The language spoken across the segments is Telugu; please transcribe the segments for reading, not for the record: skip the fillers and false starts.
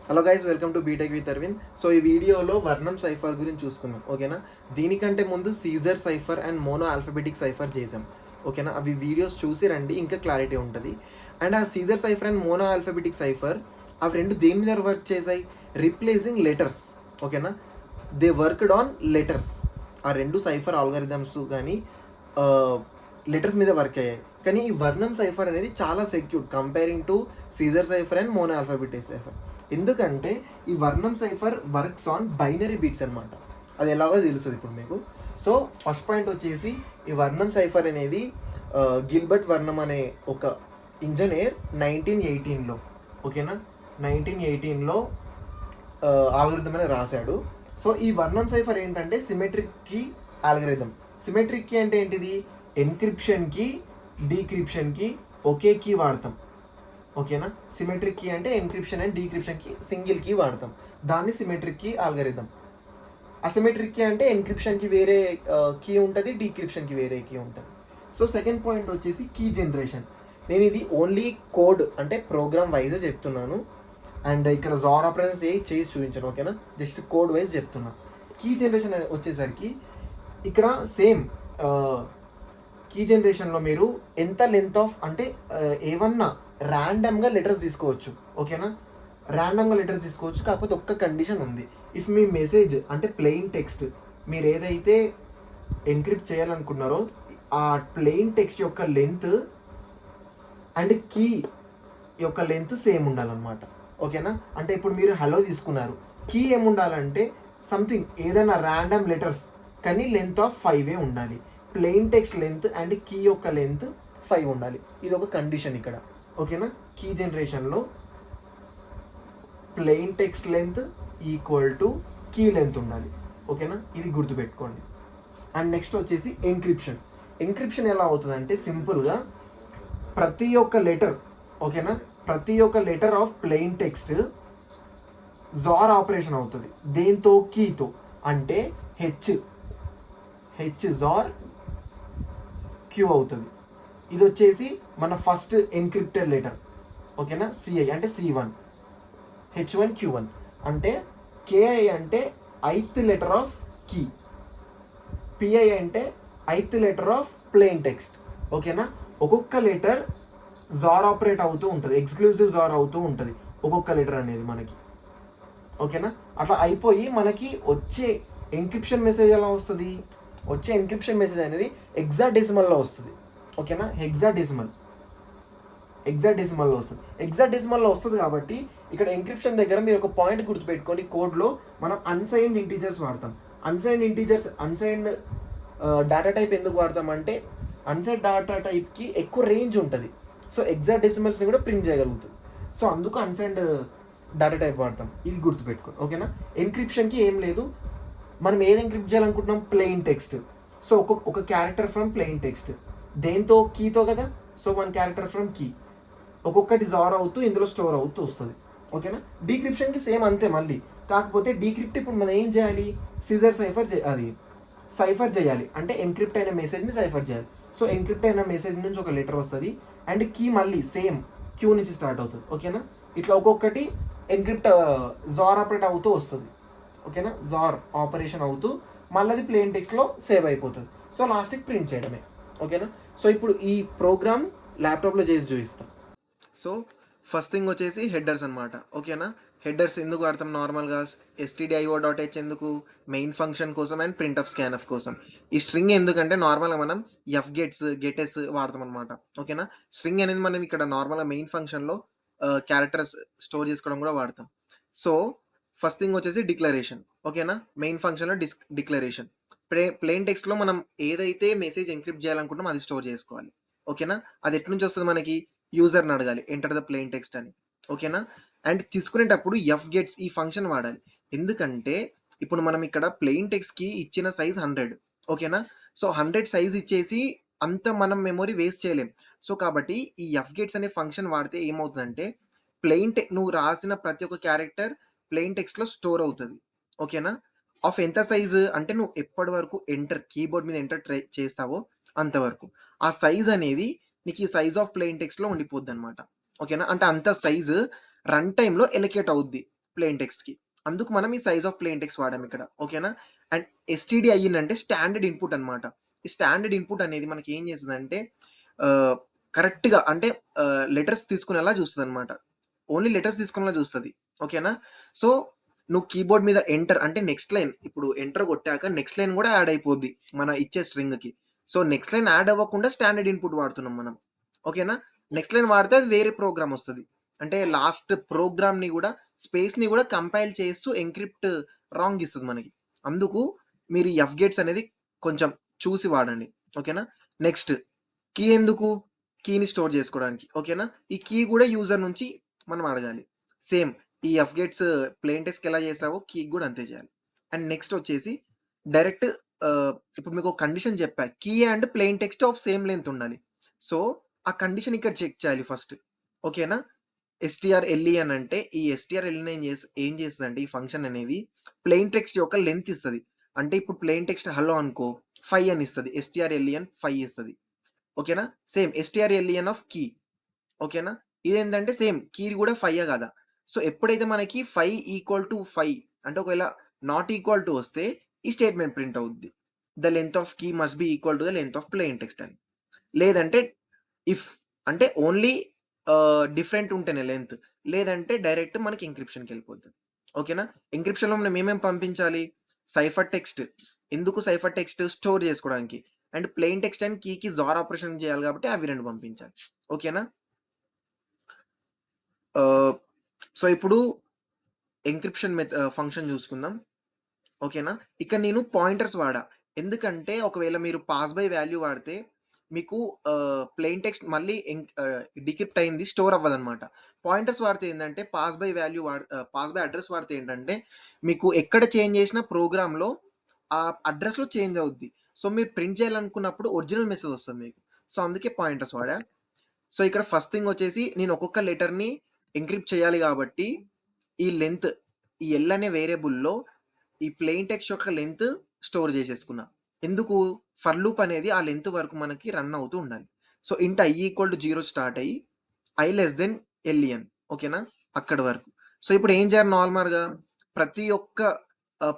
Hello guys, welcome to BTech with Aravind. So ఈ వీడియోలో వర్ణం సైఫర్ గురించి చూసుకుందాం, ఓకేనా. దీనికంటే ముందు Caesar cipher and mono alphabetic cipher చేసాం, ఓకేనా. అవి వీడియోస్ చూసి రండి, ఇంకా క్లారిటీ ఉంటుంది. అండ్ ఆ Caesar cipher and mono alphabetic cipher అవి రెండు దేని మీద వర్క్ చేశాయి? రీప్లేసింగ్ లెటర్స్, ఓకేనా. They worked on letters. ఆ రెండు సైఫర్ ఆల్గారిథమ్స్ కానీ లెటర్స్ మీద వర్క్ అయ్యాయి. కానీ ఈ వర్ణం సైఫర్ అనేది చాలా secure comparing to Caesar cipher and mono alphabetic cipher. ఎందుకంటే ఈ Vernam cipher works on binary bits అనమాట. అది ఎలాగో తెలుస్తుంది ఇప్పుడు మీకు. సో ఫస్ట్ పాయింట్ వచ్చేసి, ఈ వర్ణం సైఫర్ అనేది గిల్బర్ట్ వర్ణం అనే ఒక ఇంజనీర్ 1918లో, ఓకేనా, 1918లో ఆల్గరిథం అనేది రాశాడు. సో ఈ వర్ణం సైఫర్ ఏంటంటే symmetric key algorithm. Symmetric key అంటే ఏంటిది? ఎన్క్రిప్షన్కి డీక్రిప్షన్కి ఒకే కీ వాడతాం, ఓకేనా. సిమెట్రిక్ కీ అంటే ఎన్క్రిప్షన్ అండ్ డీక్రిప్షన్కి సింగిల్ కీ వాడతాం, దాన్ని symmetric key algorithm. Asymmetric key అంటే ఎన్క్రిప్షన్కి వేరే కీ ఉంటుంది, డీక్రిప్షన్కి వేరే కీ ఉంటుంది. సో సెకండ్ పాయింట్ వచ్చేసి కీ జనరేషన్. నేను ఇది ఓన్లీ కోడ్ అంటే ప్రోగ్రామ్ వైజ్ చెప్తున్నాను, అండ్ ఇక్కడ జార్ ఆపరేషన్స్ చేసి చూపించాను, ఓకేనా. జస్ట్ కోడ్ వైజ్ చెప్తున్నా. కీ జనరేషన్ వచ్చేసరికి ఇక్కడ సేమ్ కీ జనరేషన్లో మీరు ఎంత లెంత్ ఆఫ్ అంటే ఏమన్నా ర్యాండమ్గా లెటర్స్ తీసుకోవచ్చు, ఓకేనా. ర్యాండమ్గా లెటర్స్ తీసుకోవచ్చు, కాకపోతే ఒక్క కండిషన్ ఉంది. ఇఫ్ మీ మెసేజ్ అంటే ప్లెయిన్ టెక్స్ట్ మీరు ఏదైతే ఎన్క్రిప్ట్ చేయాలనుకున్నారో ఆ ప్లెయిన్ టెక్స్ట్ యొక్క లెంత్ అండ్ కీ యొక్క లెంత్ సేమ్ ఉండాలన్నమాట, ఓకేనా. అంటే ఇప్పుడు మీరు హలో తీసుకున్నారు, కీ ఏముండాలంటే సంథింగ్ ఏదైనా ర్యాండమ్ లెటర్స్ కానీ లెంత్ ఆఫ్ 5 ఉండాలి. Plain text length and key యొక్క లెంత్ 5 ఉండాలి. ఇది ఒక కండిషన్ ఇక్కడ, ఓకేనా. కీ జనరేషన్లో plain text length equal to key length ఉండాలి, ఓకేనా. ఇది గుర్తుపెట్టుకోండి. అండ్ నెక్స్ట్ వచ్చేసి ఎన్క్రిప్షన్. ఎన్క్రిప్షన్ ఎలా అవుతుందంటే సింపుల్గా ప్రతి ఒక్క లెటర్, ఓకేనా, ప్రతి ఒక్క letter of plain text XOR operation అవుతుంది దేంతో? కీతో. అంటే హెచ్ జార్ క్యూ అవుతుంది. ఇది వచ్చేసి మన ఫస్ట్ ఎన్క్రిప్టెడ్ లెటర్, ఓకేనా. సిఐ అంటే C1, H1 Q1. అంటే కేఐ అంటే ఐత్ లెటర్ ఆఫ్ కీ, పిఐ అంటే ఐత్ లెటర్ ఆఫ్ ప్లెయిన్ టెక్స్ట్, ఓకేనా. ఒక్కొక్క లెటర్ జార్ ఆపరేట్ అవుతూ ఉంటుంది, ఎక్స్క్లూజివ్ జార్ అవుతూ ఉంటుంది ఒక్కొక్క లెటర్ అనేది మనకి, ఓకేనా. అట్లా అయిపోయి మనకి వచ్చే ఎన్క్రిప్షన్ మెసేజ్ ఎలా వస్తుంది? వచ్చే ఎన్క్రిప్షన్ మెసేజ్ అనేది హెక్సాడెసిమల్లో వస్తుంది, ఓకేనా. హెక్సాడెసిమల్లో వస్తుంది. హెక్సాడెసిమల్లో వస్తుంది కాబట్టి ఇక్కడ ఎన్క్రిప్షన్ దగ్గర మీరు ఒక పాయింట్ గుర్తుపెట్టుకోండి. కోడ్లో మనం అన్సైన్డ్ ఇంటీజర్స్ వాడతాం. అన్సైన్డ్ డేటా టైప్ ఎందుకు వాడతామంటే అన్సైన్డ్ డేటా టైప్కి ఎక్కువ రేంజ్ ఉంటుంది, సో హెక్సాడెసిమల్స్ని కూడా ప్రింట్ చేయగలుగుతుంది. సో అందుకు అన్సైన్డ్ డేటా టైప్ వాడతాం, ఇది గుర్తుపెట్టుకో, ఓకేనా. ఎన్క్రిప్షన్కి ఏం లేదు, మనం ఏది ఎన్క్రిప్ట్ చేయాలనుకుంటున్నాం? Plain text. సో ఒక క్యారెక్టర్ ఫ్రమ్ ప్లెయిన్ టెక్స్ట్ దేంతో? కీతో కదా. సో 1 క్యారెక్టర్ ఫ్రమ్ కీ ఒక్కొక్కటి జార్ అవుతూ ఇందులో స్టోర్ అవుతూ వస్తుంది, ఓకేనా. డీక్రిప్షన్కి సేమ్ అంతే మళ్ళీ. కాకపోతే డీక్రిప్ట్ ఇప్పుడు మనం ఏం చేయాలి? సీజర్ సైఫర్ చేయాలి, అంటే ఎన్క్రిప్ట్ అయిన మెసేజ్ని సైఫర్ చేయాలి. సో ఎన్క్రిప్ట్ అయిన మెసేజ్ నుంచి ఒక లెటర్ వస్తుంది అండ్ కీ మళ్ళీ సేమ్ క్యూ నుంచి స్టార్ట్ అవుతుంది, ఓకేనా. ఇట్లా ఒక్కొక్కటి ఎన్క్రిప్ట్ జార్ ఆపరేట్ అవుతూ వస్తుంది, ఓకేనా. జార్ ఆపరేషన్ అవుతూ మళ్ళీ అది ప్లెయిన్ టెక్స్ట్లో సేవ్ అయిపోతుంది. సో లాస్ట్కి ప్రింట్ చేయడమే, ఓకేనా. సో ఇప్పుడు ఈ ప్రోగ్రామ్ ల్యాప్టాప్లో చేసి చూపిస్తాం. సో ఫస్ట్ థింగ్ వచ్చేసి హెడర్స్ అనమాట, ఓకేనా. హెడర్స్ ఎందుకు వాడతాం? నార్మల్గా stdio.h ఎందుకు? మెయిన్ ఫంక్షన్ కోసం అండ్ ప్రింట్ ఆఫ్ స్కాన్ఎఫ్ కోసం. ఈ స్ట్రింగ్ ఎందుకంటే నార్మల్గా మనం గెటెస్ వాడతాం అనమాట, ఓకేనా. స్ట్రింగ్ అనేది మనం ఇక్కడ నార్మల్గా మెయిన్ ఫంక్షన్లో క్యారెక్టర్స్ స్టోర్ చేసుకోవడం కూడా వాడతాం. సో ఫస్ట్ థింగ్ వచ్చేసి డిక్లరేషన్, ఓకేనా. మెయిన్ ఫంక్షన్లో డిక్లరేషన్. ప్లెయిన్ టెక్స్ట్లో మనం ఏదైతే మెసేజ్ ఎన్క్రిప్ట్ చేయాలనుకుంటామో అది స్టోర్ చేసుకోవాలి, ఓకేనా. అది ఎట్ల నుంచి వస్తుంది మనకి? యూజర్ని అడగాలి ఎంటర్ ద ప్లెయిన్ టెక్స్ట్ అని, ఓకేనా. అండ్ తీసుకునేటప్పుడు gets ఈ ఫంక్షన్ వాడాలి. ఎందుకంటే ఇప్పుడు మనం ఇక్కడ ప్లెయిన్ టెక్స్ట్కి ఇచ్చిన సైజ్ 100, ఓకేనా. సో 100 సైజ్ ఇచ్చేసి అంత మనం మెమొరీ వేస్ట్ చేయలేం. సో కాబట్టి ఈ gets అనే ఫంక్షన్ వాడితే ఏమవుతుందంటే నువ్వు రాసిన ప్రతి ఒక్క క్యారెక్టర్ ప్లెయిన్ టెక్స్ట్లో స్టోర్ అవుతుంది, ఓకేనా. ఆఫ్ ఎంత సైజు అంటే నువ్వు ఎప్పటి వరకు కీబోర్డ్ మీద ఎంటర్ చేస్తావో అంతవరకు ఆ సైజ్ అనేది నీకు ఈ సైజ్ ఆఫ్ ప్లెయిన్ టెక్స్ట్లో ఉండిపోద్ది అనమాట, ఓకేనా. అంటే అంత సైజు రన్ టైంలో ఎలికేట్ అవుద్ది. ప్లెయిన్ టెక్స్ట్‌కి. అందుకు మనం ఈ సైజ్ ఆఫ్ ప్లెయిన్ టెక్స్ట్ వాడాం ఇక్కడ. ఓకేనా? అండ్ ఎస్టీడీఐఎన్ అంటే స్టాండర్డ్ ఇన్‌పుట్ అన్నమాట. ఈ స్టాండర్డ్ ఇన్‌పుట్ అనేది మనకి ఏం చేస్తదంటే ఆహ్, కరెక్ట్‌గా అంటే లెటర్స్ తీసుకునేలా చూస్తదన్నమాట. ఓన్లీ లెటర్స్ తీసుకునేలా చూస్తది. ఓకేనా? సో, నువ్వు కీబోర్డ్ మీద ఎంటర్ అంటే నెక్స్ట్ లైన్ ఇప్పుడు ఎంటర్ కొట్టాక నెక్స్ట్ లైన్ కూడా యాడ్ అయిపోద్ది మన ఇచ్చే స్ట్రింగ్‌కి. సో, నెక్స్ట్ లైన్ యాడ్ అవ్వకుండా స్టాండర్డ్ ఇన్‌పుట్ వాడుతున్నాం మనం. ఓకేనా? నెక్స్ట్ లైన్ వాడితే అది వేరే ప్రోగ్రామ్ వస్తది. అంటే లాస్ట్ ప్రోగ్రామ్‌ని గూడా స్పేస్‌ని గూడా కంపైల్ చేస్తూ ఎన్‌క్రిప్ట్ రాంగ్ ఇస్తది మనకి. అందుకు మీరు ఈ ఎఫ్ గేట్స్ అనేది కొంచెం చూసి వాడండి. ఓకేనా? నెక్స్ట్ కీ ఎందుకు? కీని స్టోర్ జేసుకోవడానికి. ఓకేనా? ఈ కీ గూడా యూజర్ నుంచి మనం అడగాలి. సేమ్ ఈ ఎఫ్ గేట్స్ ప్లెయిన్ టెక్స్ట్‌కి ఎలా చేసావో కీకి గూడా అంతే చేయాలి. అండ్ నెక్స్ట్ వచ్చేసి డైరెక్ట్ ఇప్పుడు మీకు ఒక కండిషన్ చెప్పా. Key and plain text of same length ఉండాలి. సో, ఆ కండిషన్ ఇక్కడ చెక్ చేయాలి ఫస్ట్. ఓకేనా? ఎస్‌టిఆర్‌ఎల్‌ఈ అంటే ఈ ఎస్‌టిఆర్‌ఎల్‌ఈ ఏం చేస్తదంటే ఈ ఫంక్షన్ అనేది ప్లెయిన్ టెక్స్ట్ యొక్క లెంత్ ఇస్తది. అంటే ఇప్పుడు ప్లెయిన్ టెక్స్ట్ హలో అనుకో 5 అని ఇస్తది. ఎస్‌టిఆర్‌ఎల్‌ఈ అని 5 ఇస్తది. ఓకేనా? Same STRLEN of key. ఓకేనా? ఇదేంటంటే సేమ్ కీ కూడా 5 కాదా? సో, ఎప్పుడైతే మనకి 5 ఈక్వల్ టు 5 అంటే ఒకవేళ నాట్ ఈక్వల్ టు వస్తే ఈ స్టేట్‌మెంట్ ప్రింట్ అవుద్ది. The length of key must be equal to the length of plain text అని. లేదంటే ఇఫ్ అంటే ఓన్లీ డిఫరెంట్ ఉంటేనే లెంత్. లేదంటే డైరెక్ట్ మనకి ఎంక్రిప్షన్‌కెళ్ళిపోద్ది. ఓకేనా? ఎంక్రిప్షన్‌లో మనం ఏమేమి పంపించాలి? Cipher text. ఎందుకు సైఫర్ టెక్స్ట్? స్టోర్ చేసుకోవడానికి. అండ్ ప్లెయిన్ టెక్స్ట్ అండ్ కీకి జార్ ఆపరేషన్ చేయాలి కాబట్టి అవి 2 పంపించాలి. ఓకేనా? ఆహ్, సో, ఇప్పుడు ఫంక్షన్ చూసుకుందాం. ఓకేనా? ఇక్కడ నేను పాయింటర్స్ వాడా. ఎందుకంటే ఒకవేళ మీరు పాస్ బై వాల్యూ వాడితే మీకు ప్లెయిన్ టెక్స్ట్ మళ్ళీ డీక్రిప్ట్ అయింది స్టోర్ అవ్వదన్నమాట. పాయింటర్స్ వాడితే ఏందంటే పాస్ బై అడ్రెస్ వాడితే ఏంటంటే మీకు ఎక్కడ చేంజ్ చేసినా ప్రోగ్రామ్‌లో ఆ అడ్రెస్‌లో చేంజ్ అవుద్ది. సో, మీరు ప్రింట్ చేయాలనుకున్నప్పుడు ఒరిజినల్ మెసేజ్ వస్తది మీకు. సో, అందుకే పాయింటర్స్ వాడా. సో, ఇక్కడ ఫస్ట్ థింగ్ వచ్చేసి నేను ఒక్కొక్క లెటర్‌ని ఎన్‌క్రిప్ట్ చేయాలి కాబట్టి ఈ లెంత్ ఈ ఎల్ అనే వేరియబుల్‌లో ఈ ప్లెయిన్ టెక్స్ట్ యొక్క లెంత్ స్టోర్ చేసేసుకున్నా. ఎందుకు? ఫర్ లూప్ అనేది ఆ లెంత్ వరకు మనకి రన్ అవుతూ ఉండాలి. సో, ఇంట్ i ఈక్వల్ టు 0 స్టార్ట్ అయ్యి i లెస్ దెన్ ఎల్‌ఈఎన్ ఓకేనా? అక్కడి వరకు. సో, ఇప్పుడు ఏం చేయాలి నార్మల్‌గా ప్రతి ఒక్క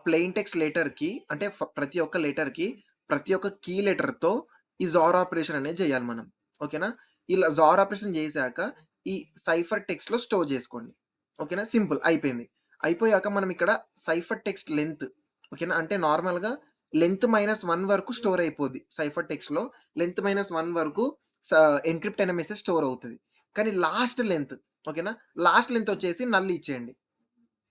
ప్లెయిన్ టెక్స్ట్ లెటర్‌కి అంటే ప్రతి ఒక్క లెటర్‌కి ప్రతి ఒక్క కీ లెటర్‌తో ఈ జార్ ఆపరేషన్ అనేది చేయాలి మనం. ఓకేనా? ఇలా జార్ ఆపరేషన్ చేశాక ఈ సైఫర్ టెక్స్ట్‌లో స్టోర్ చేసుకోండి. ఓకేనా? సింపుల్ అయిపోయింది. అయిపోయాక మనం ఇక్కడ సైఫర్ టెక్స్ట్ లెంత్ ఓకేనా? అంటే నార్మల్‌గా లెంత్ -1 వరకు స్టోర్ అయిపోద్ది. సైఫర్ టెక్స్ట్‌లో లెంత్ -1 వరకు స ఎన్‌క్రిప్ట్ అయిన మెసేజ్ స్టోర్ అవుతది. కానీ లాస్ట్ లెంత్ ఓకేనా? లాస్ట్ లెంత్ వచ్చేసి నల్ ఇచ్చేయండి.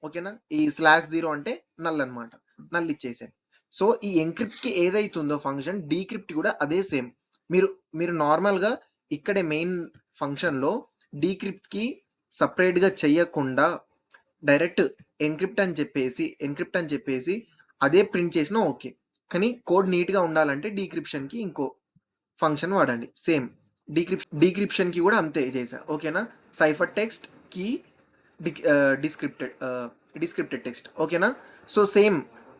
ఓకేనా? ఈ /0 అంటే నల్ అన్నమాట. నల్ ఇచ్చేసేయండి. సో, ఈ ఎన్‌క్రిప్ట్‌కి ఏదైతుందో ఫంక్షన్ డీక్రిప్ట్ కూడా అదే సేమ్. మీరు మీరు నార్మల్‌గా ఇక్కడే మెయిన్ ఫంక్షన్‌లో డీక్రిప్ట్‌కి సెపరేట్‌గా చెయ్యకుండా డైరెక్ట్ ఎన్క్రిప్ట్ అని చెప్పేసి అదే ప్రింట్ చేసినా ఓకే. కానీ కోడ్ నీట్‌గా ఉండాలంటే డీక్రిప్షన్‌కి ఇంకో ఫంక్షన్ వాడండి. సేమ్ డీక్రిప్షన్‌కి కూడా అంతే చేశా. ఓకేనా? సైఫర్ టెక్స్ట్ కీ డిక్ ఆహ్, డిస్క్రిప్టెడ్ ఆహ్, డిస్క్రిప్టెడ్ టెక్స్ట్ ఓకేనా? So, same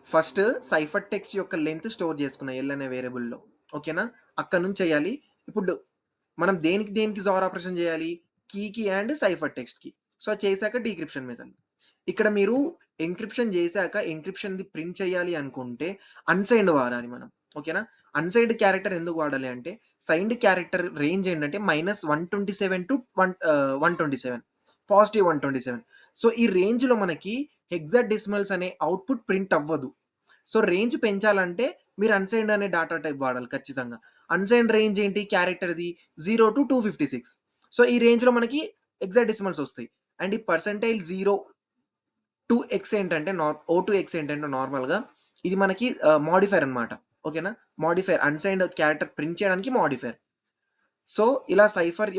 first cipher text యొక్క లెంత్ స్టోర్ చేసుకున్నా ఎల్ అనే వేరియబుల్‌లో. ఓకేనా? అక్కడి నుంచి చేయాలి. ఇప్పుడు మనం దేనికి దేనికి జార్ ఆపరేషన్ చేయాలి? కీకి అండ్ సైఫర్ టెక్స్ట్‌కి. సో, అది చేశాక డీక్రిప్షన్ మెథడ్. ఇక్కడ మీరు ఎన్క్రిప్షన్ చేశాక ఎన్క్రిప్షన్‌ది ప్రింట్ చేయాలి అనుకుంటే అన్‌సైన్డ్ వాడాలి మనం. ఓకేనా? అన్‌సైన్డ్ క్యారెక్టర్ ఎందుకు వాడాలి అంటే సైన్డ్ క్యారెక్టర్ రేంజ్ ఏంటంటే -127 టు 127 పాజిటివ్ 127. సో, ఈ రేంజ్‌లో మనకి హెక్సాడెసిమల్స్ అనే అవుట్‌పుట్ ప్రింట్ అవ్వదు. సో, రేంజ్ పెంచాలంటే మీరు అన్‌సైన్డ్ అనే డాటా టైప్ వాడాలి ఖచ్చితంగా. అన్‌సైన్డ్ రేంజ్ ఏంటి క్యారెక్టర్‌ది 0-256. సో, ఈ రేంజ్‌లో మనకి హెక్సాడెసిమల్స్ వస్తాయి. అండ్ ఈ పర్సెంటైల్ 0 టు ఎక్స్ ఏంటంటే ఓ2 ఎక్స్ ఏంటంటే నార్మల్‌గా ఇది మనకి మోడిఫైయర్ అన్నమాట. ఓకేనా? మోడిఫైయర్ అన్‌సైన్డ్ క్యారెక్టర్ ప్రింట్ చేయడానికి మోడిఫైయర్. సో, ఇలా సైఫర్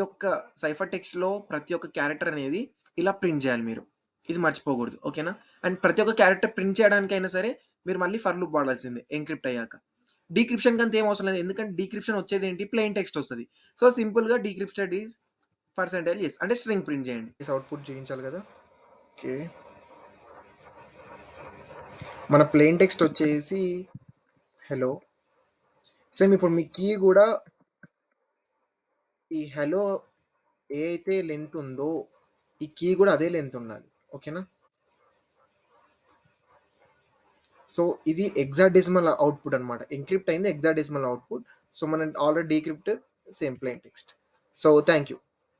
టెక్స్ట్‌లో ప్రతి ఒక్క క్యారెక్టర్ అనేది ఇలా ప్రింట్ చేయాలి మీరు. ఇది మర్చిపోకూడదు. ఓకేనా? అండ్ ప్రతి ఒక్క క్యారెక్టర్ ప్రింట్ చేయడానికైనా సరే మీరు మళ్ళీ ఫర్ లూప్ వాడాల్సిందే ఎన్క్రిప్ట్ అయ్యాక. డీక్రిప్షన్‌కి అంత ఏం అవసరం లేదు. ఎందుకంటే డీక్రిప్షన్ వచ్చేదేంటి ప్లెయిన్ టెక్స్ట్ వస్తది. సో, సింపుల్‌గా డీక్రిప్టెడ్ ఈస్ పర్సెంటేజ్ యెస్ అంటే స్ట్రింగ్ ప్రింట్ చేయండి. అవుట్‌పుట్ చూయించాలి కదా! ఓకే. మన ప్లెయిన్ టెక్స్ట్ వచ్చేసి హలో. సేమ్ ఇప్పుడు మీ కీ గూడా ఈ హలో ఏ అయితే లెంత్ ఉందో, ఈ కీ గూడా అదే లెంత్ ఉండాలి. ఓకేనా? సో ఇది హెక్సాడెసిమల్ అవుట్పుట్ అనమాట. ఎంక్రిప్ట్ అయింది హెక్సాడెసిమల్ అవుట్పుట్. సో మనం already decrypted same plain text. So thank you.